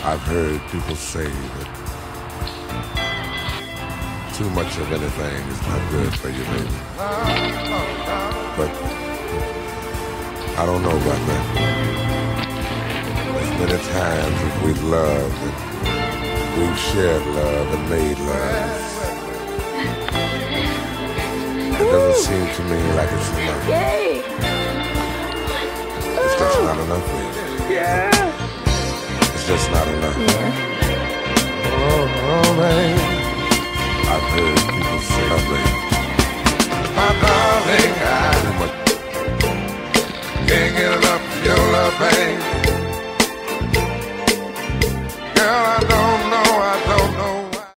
I've heard people say that too much of anything is not good for you, baby. But I don't know about that. As many times as we've loved and we've shared love and made love, it doesn't seem to me like it's enough. It's just not enough for you. Yeah. It's just not enough. Yeah. Oh, man. I've heard people say, my darling, I